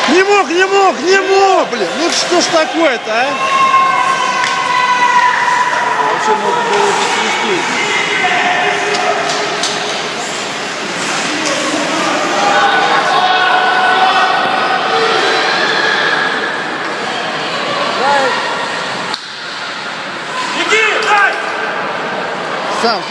Не мог, блин. Ну что ж такое-то, а? Вообще можно было бы свистеть. Сам.